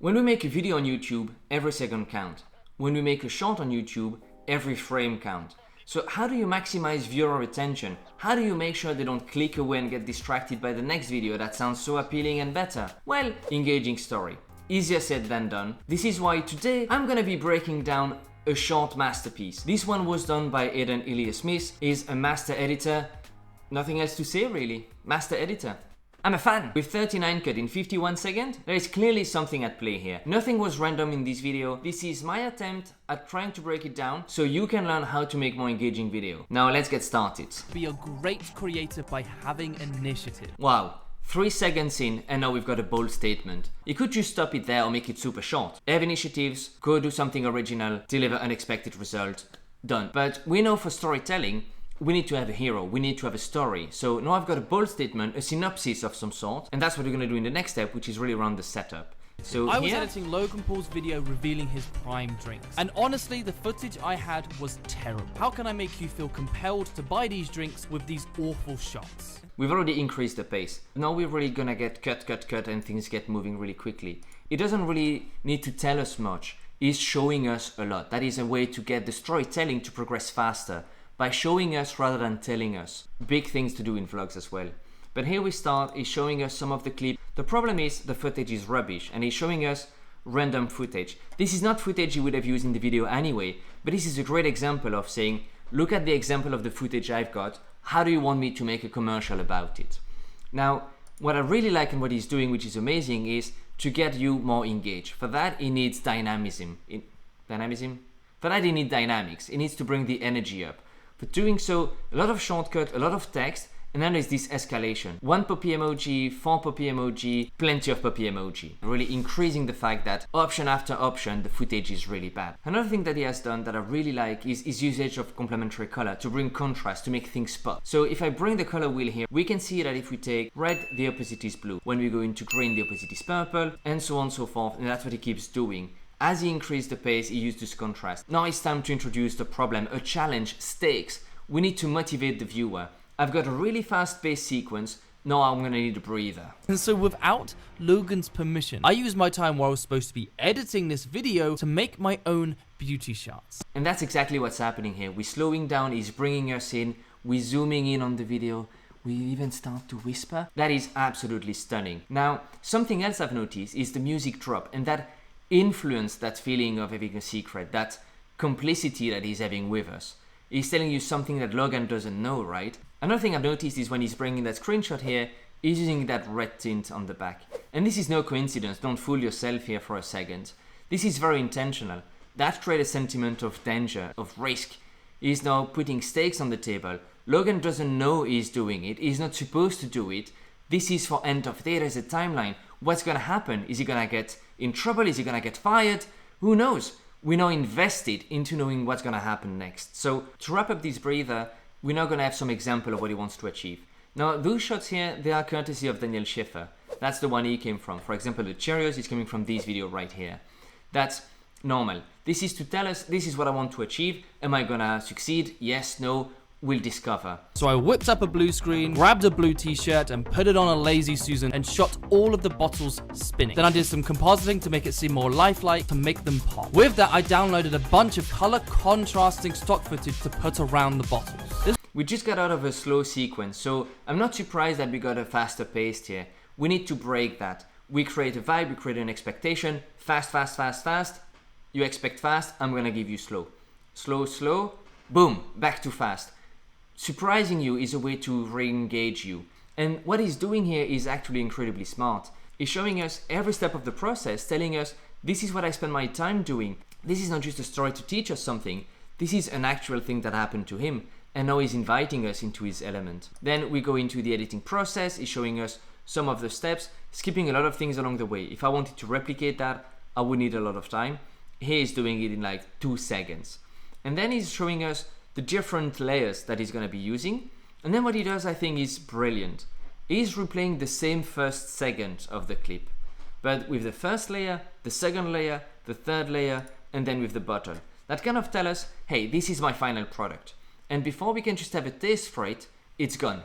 When we make a video on YouTube, every second counts. When we make a short on YouTube, every frame counts. So how do you maximize viewer attention? How do you make sure they don't click away and get distracted by the next video that sounds so appealing and better? Well, engaging story. Easier said than done. This is why today I'm gonna be breaking down a short masterpiece. This one was done by Aidan Smith. He's a master editor. Nothing else to say really. Master editor. I'm a fan! With 39 cut in 51 seconds, there is clearly something at play here. Nothing was random in this video. This is my attempt at trying to break it down so you can learn how to make more engaging video. Now let's get started. Be a great creator by having initiative. Wow, 3 seconds in and now we've got a bold statement. You could just stop it there or make it super short. Have initiatives, go do something original, deliver unexpected result, done. But we know for storytelling, we need to have a hero, we need to have a story. So now I've got a bold statement, a synopsis of some sort, and that's what we're gonna do in the next step, which is really around the setup. So I was editing Logan Paul's video revealing his prime drinks. And honestly, the footage I had was terrible. How can I make you feel compelled to buy these drinks with these awful shots? We've already increased the pace. Now we're really gonna get cut, and things get moving really quickly. It doesn't really need to tell us much. It's showing us a lot. That is a way to get the storytelling to progress faster, by showing us rather than telling us. Big things to do in vlogs as well. But here we start, he's showing us some of the clip. The problem is the footage is rubbish and he's showing us random footage. This is not footage you would have used in the video anyway, but this is a great example of saying, look at the example of the footage I've got, how do you want me to make a commercial about it? Now, what I really like and what he's doing, which is amazing, is to get you more engaged. For that, he needs dynamism. For that, he needs dynamics. He needs to bring the energy up. For doing so, a lot of shortcut, a lot of text, and then there's this escalation. 1 puppy emoji, 4 puppy emoji, plenty of puppy emoji. Really increasing the fact that option after option, the footage is really bad. Another thing that he has done that I really like is his usage of complementary color to bring contrast, to make things pop. So if I bring the color wheel here, we can see that if we take red, the opposite is blue. When we go into green, the opposite is purple, and so on and so forth, and that's what he keeps doing. As he increased the pace, he used this contrast. Now it's time to introduce the problem, a challenge, stakes. We need to motivate the viewer. I've got a really fast-paced sequence. Now I'm gonna need a breather. And so without Logan's permission, I used my time while I was supposed to be editing this video to make my own beauty shots. And that's exactly what's happening here. We're slowing down, he's bringing us in, we're zooming in on the video. We even start to whisper. That is absolutely stunning. Now, something else I've noticed is the music drop, and that influence, that feeling of having a secret, that complicity that he's having with us. He's telling you something that Logan doesn't know, right? Another thing I've noticed is when he's bringing that screenshot here, he's using that red tint on the back. And this is no coincidence, don't fool yourself here for a second. This is very intentional. That creates a sentiment of danger, of risk. He's now putting stakes on the table. Logan doesn't know he's doing it, he's not supposed to do it. This is for end of day, there's a timeline. What's gonna happen? Is he gonna get in trouble? Is he gonna get fired? Who knows? We're now invested into knowing what's gonna happen next. So to wrap up this breather, we're now gonna have some example of what he wants to achieve. Now those shots here, they are courtesy of Daniel Schiffer. That's the one he came from. For example, the Cheerios is coming from this video right here. That's normal. This is to tell us, this is what I want to achieve. Am I gonna succeed? Yes, no. We'll discover. So I whipped up a blue screen, grabbed a blue t-shirt and put it on a Lazy Susan and shot all of the bottles spinning. Then I did some compositing to make it seem more lifelike, to make them pop. With that, I downloaded a bunch of color contrasting stock footage to put around the bottles. We just got out of a slow sequence, so I'm not surprised that we got a faster pace here. We need to break that. We create a vibe, we create an expectation. Fast, fast, fast, fast. You expect fast, I'm gonna give you slow. Slow, slow, boom, back to fast. Surprising you is a way to re-engage you. And what he's doing here is actually incredibly smart. He's showing us every step of the process, telling us, this is what I spend my time doing. This is not just a story to teach us something. This is an actual thing that happened to him. And now he's inviting us into his element. Then we go into the editing process. He's showing us some of the steps, skipping a lot of things along the way. If I wanted to replicate that, I would need a lot of time. Here he's doing it in like 2 seconds. And then he's showing us the different layers that he's going to be using. And then what he does, I think, is brilliant. He's replaying the same first second of the clip, but with the first layer, the second layer, the third layer, and then with the bottle. That kind of tell us, hey, this is my final product. And before we can just have a taste for it, it's gone.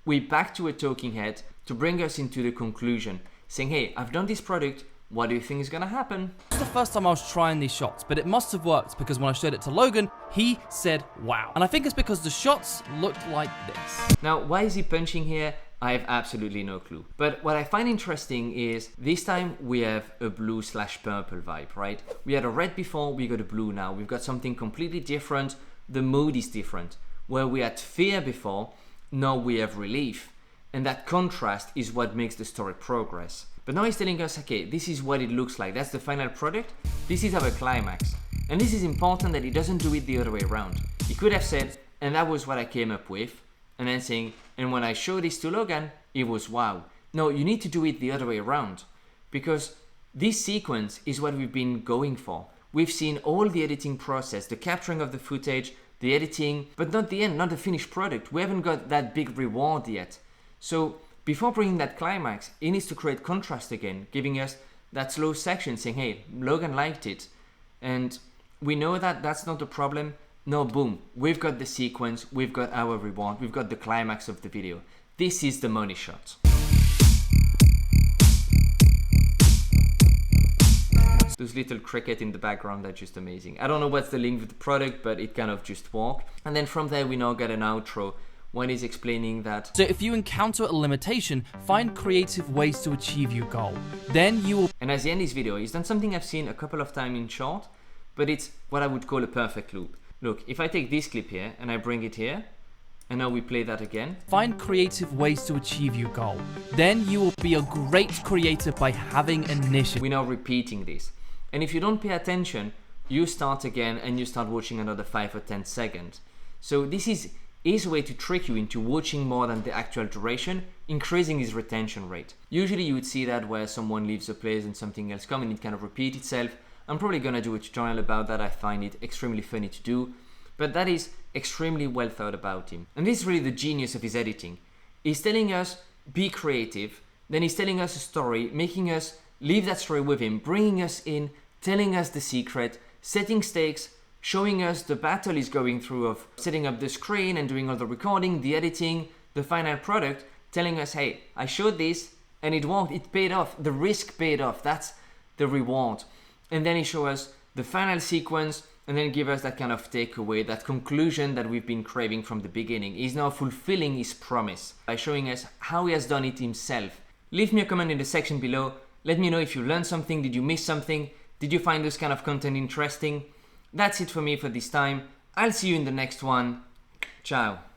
We're back to a talking head to bring us into the conclusion, saying, hey, I've done this product, What do you think is gonna happen? This is the first time I was trying these shots, but it must have worked because when I showed it to Logan, he said wow. And I think it's because the shots looked like this. Now, why is he punching here? I have absolutely no clue. But what I find interesting is this time we have a blue/purple vibe, right? We had a red before, we got a blue now. We've got something completely different. The mood is different. Where we had fear before, now we have relief. And that contrast is what makes the story progress. But now he's telling us, okay, this is what it looks like. That's the final product. This is our climax. And this is important that he doesn't do it the other way around. He could have said, and that was what I came up with. And then saying, and when I showed this to Logan, it was wow. No, you need to do it the other way around. Because this sequence is what we've been going for. We've seen all the editing process, the capturing of the footage, the editing, but not the end, not the finished product. We haven't got that big reward yet. So before bringing that climax, he needs to create contrast again, giving us that slow section saying, hey, Logan liked it. And we know that that's not the problem. No, boom, we've got the sequence, we've got our reward, we've got the climax of the video. This is the money shot. Those little cricket in the background are just amazing. I don't know what's the link with the product, but it kind of just worked. And then from there, we now get an outro when he's explaining that. So if you encounter a limitation, find creative ways to achieve your goal. Then you will... And as he ends his video, he's done something I've seen a couple of times in short, but it's what I would call a perfect loop. Look, if I take this clip here and I bring it here, and now we play that again. Find creative ways to achieve your goal. Then you will be a great creator by having initiative. We're now repeating this. And if you don't pay attention, you start again and you start watching another 5 or 10 seconds. So this is his way to trick you into watching more than the actual duration, increasing his retention rate. Usually you would see that where someone leaves a place and something else comes and it kind of repeats itself. I'm probably gonna do a tutorial about that. I find it extremely funny to do, but that is extremely well thought about him. And this is really the genius of his editing. He's telling us, be creative, then he's telling us a story, making us leave that story with him, bringing us in, telling us the secret, setting stakes, showing us the battle he's going through of setting up the screen and doing all the recording, the editing, the final product, telling us, hey, I showed this and it worked, it paid off, the risk paid off, that's the reward. And then he shows us the final sequence and then give us that kind of takeaway, that conclusion that we've been craving from the beginning. He's now fulfilling his promise by showing us how he has done it himself. Leave me a comment in the section below. Let me know if you learned something, did you miss something, did you find this kind of content interesting? That's it for me for this time. I'll see you in the next one. Ciao.